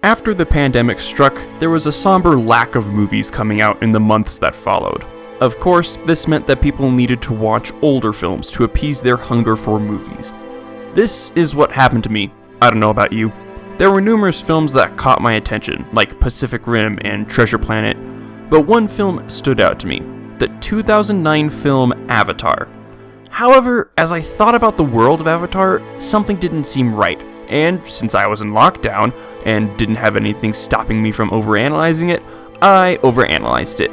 After the pandemic struck, there was a somber lack of movies coming out in the months that followed. Of course, this meant that people needed to watch older films to appease their hunger for movies. This is what happened to me. I don't know about you. There were numerous films that caught my attention, like Pacific Rim and Treasure Planet, but one film stood out to me, the 2009 film Avatar. However, as I thought about the world of Avatar, something didn't seem right, and since I was in lockdown and didn't have anything stopping me from overanalyzing it, I overanalyzed it.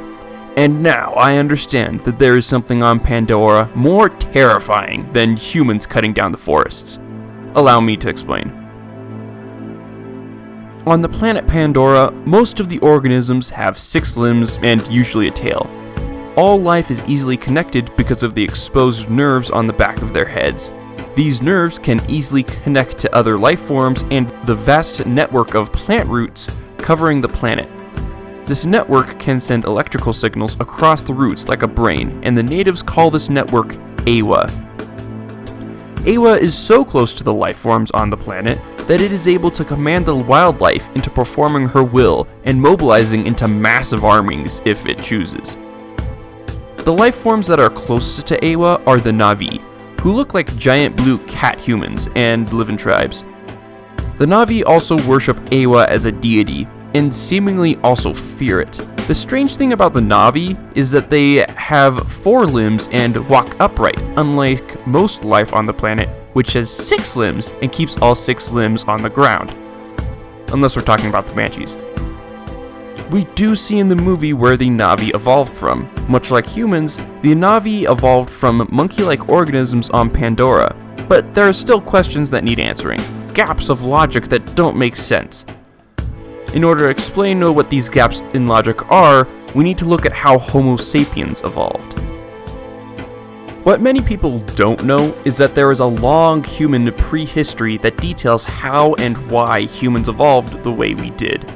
And now I understand that there is something on Pandora more terrifying than humans cutting down the forests. Allow me to explain. On the planet Pandora, most of the organisms have 6 limbs and usually a tail. All life is easily connected because of the exposed nerves on the back of their heads. These nerves can easily connect to other life forms and the vast network of plant roots covering the planet. This network can send electrical signals across the roots like a brain, and the natives call this network Awa. Awa is so close to the life forms on the planet that it is able to command the wildlife into performing her will and mobilizing into massive armies if it chooses. The life forms that are closest to Awa are the Navi, who look like giant blue cat humans and live in tribes. The Navi also worship Awa as a deity, and seemingly also fear it. The strange thing about the Navi is that they have 4 limbs and walk upright, unlike most life on the planet, which has 6 limbs and keeps all 6 limbs on the ground. Unless we're talking about the Banshees. We do see in the movie where the Navi evolved from. Much like humans, the Navi evolved from monkey-like organisms on Pandora, but there are still questions that need answering, gaps of logic that don't make sense. In order to explain what these gaps in logic are, we need to look at how Homo sapiens evolved. What many people don't know is that there is a long human prehistory that details how and why humans evolved the way we did.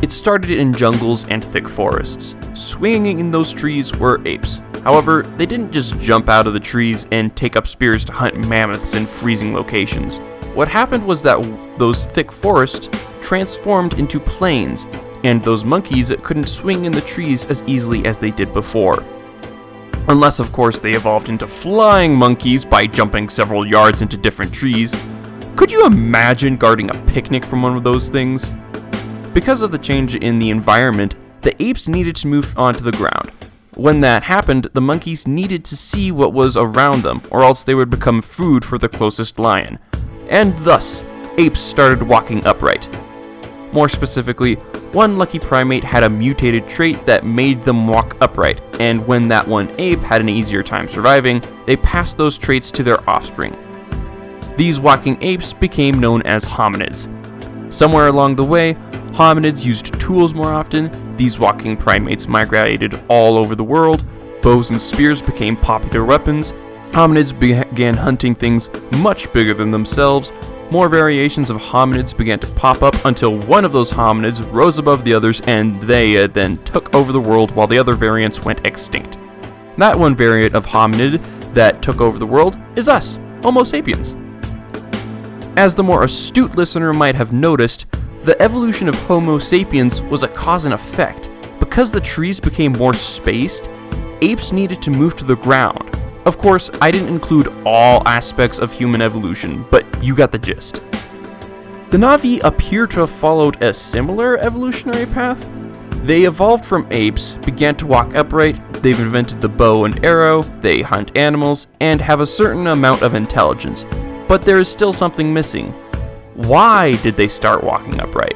It started in jungles and thick forests. Swinging in those trees were apes. However, they didn't just jump out of the trees and take up spears to hunt mammoths in freezing locations. What happened was that those thick forests transformed into plains, and those monkeys couldn't swing in the trees as easily as they did before. Unless, of course, they evolved into flying monkeys by jumping several yards into different trees. Could you imagine guarding a picnic from one of those things? Because of the change in the environment, the apes needed to move onto the ground. When that happened, the monkeys needed to see what was around them, or else they would become food for the closest lion. And thus, apes started walking upright. More specifically, one lucky primate had a mutated trait that made them walk upright, and when that one ape had an easier time surviving, they passed those traits to their offspring. These walking apes became known as hominids. Somewhere along the way, hominids used tools more often, these walking primates migrated all over the world, bows and spears became popular weapons, hominids began hunting things much bigger than themselves, more variations of hominids began to pop up until one of those hominids rose above the others and they then took over the world while the other variants went extinct. That one variant of hominid that took over the world is us, Homo sapiens. As the more astute listener might have noticed, the evolution of Homo sapiens was a cause and effect. Because the trees became more spaced, apes needed to move to the ground. Of course, I didn't include all aspects of human evolution, but you got the gist. The Navi appear to have followed a similar evolutionary path. They evolved from apes, began to walk upright, they've invented the bow and arrow, they hunt animals, and have a certain amount of intelligence. But there is still something missing. Why did they start walking upright?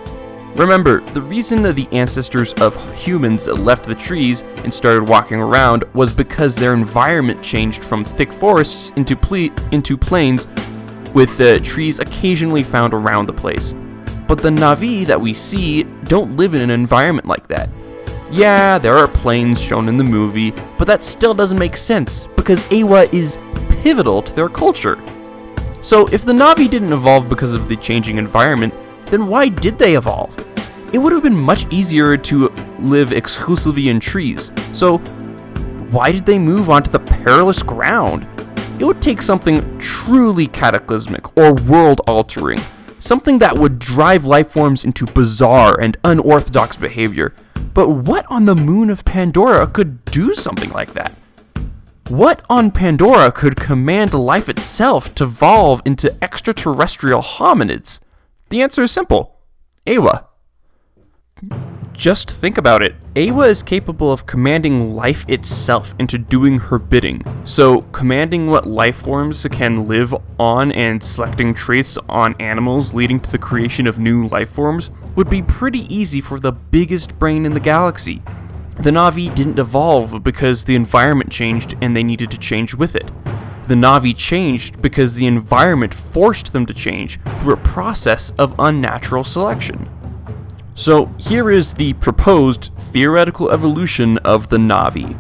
Remember, the reason that the ancestors of humans left the trees and started walking around was because their environment changed from thick forests into plains with the trees occasionally found around the place. But the Navi that we see don't live in an environment like that. Yeah, there are plains shown in the movie, but that still doesn't make sense because Awa is pivotal to their culture. So if the Navi didn't evolve because of the changing environment, then why did they evolve? It would have been much easier to live exclusively in trees, so why did they move onto the perilous ground? It would take something truly cataclysmic or world-altering, something that would drive life forms into bizarre and unorthodox behavior. But what on the moon of Pandora could do something like that? What on Pandora could command life itself to evolve into extraterrestrial hominids? The answer is simple: Awa. Just think about it. Awa is capable of commanding life itself into doing her bidding. So, commanding what life forms can live on and selecting traits on animals leading to the creation of new life forms would be pretty easy for the biggest brain in the galaxy. The Navi didn't evolve because the environment changed and they needed to change with it. The Navi changed because the environment forced them to change through a process of unnatural selection. So here is the proposed theoretical evolution of the Navi.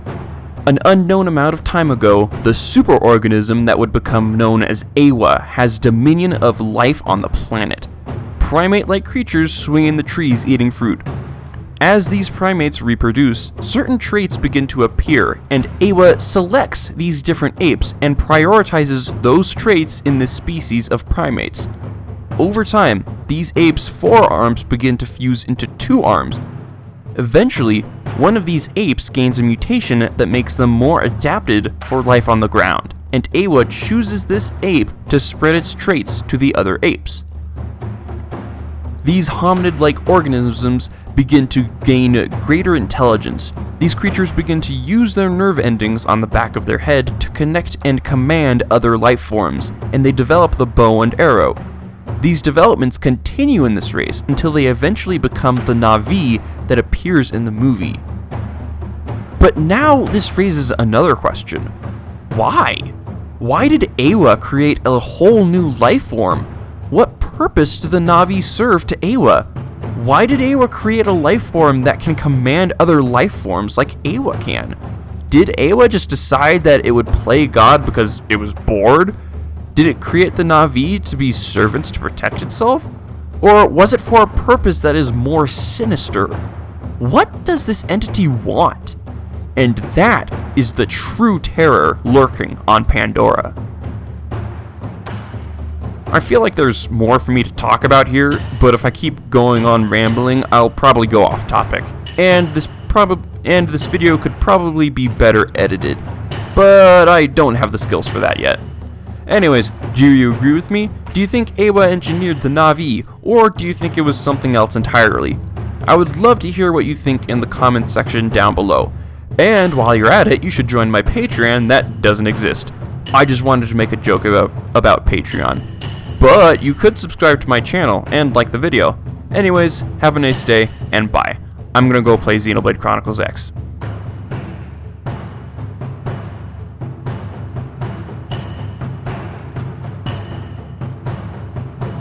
An unknown amount of time ago, the superorganism that would become known as Awa has dominion of life on the planet. Primate-like creatures swing in the trees eating fruit. As these primates reproduce, certain traits begin to appear, and Awa selects these different apes and prioritizes those traits in this species of primates. Over time, these apes' forearms begin to fuse into 2 arms. Eventually, one of these apes gains a mutation that makes them more adapted for life on the ground, and Awa chooses this ape to spread its traits to the other apes. These hominid-like organisms begin to gain greater intelligence. These creatures begin to use their nerve endings on the back of their head to connect and command other life forms, and they develop the bow and arrow. These developments continue in this race until they eventually become the Navi that appears in the movie. But now this raises another question. Why? Why did Awa create a whole new life form? What purpose do the Navi serve to Awa? Why did Awa create a life form that can command other life forms like Awa can? Did Awa just decide that it would play God because it was bored? Did it create the Navi to be servants to protect itself? Or was it for a purpose that is more sinister? What does this entity want? And that is the true terror lurking on Pandora. I feel like there's more for me to talk about here, but if I keep going on rambling, I'll probably go off topic. And this video could probably be better edited, but I don't have the skills for that yet. Anyways, do you agree with me? Do you think Awa engineered the Navi, or do you think it was something else entirely? I would love to hear what you think in the comment section down below. And while you're at it, you should join my Patreon that doesn't exist. I just wanted to make a joke about Patreon. But you could subscribe to my channel and like the video. Anyways, have a nice day, and bye. I'm gonna go play Xenoblade Chronicles X.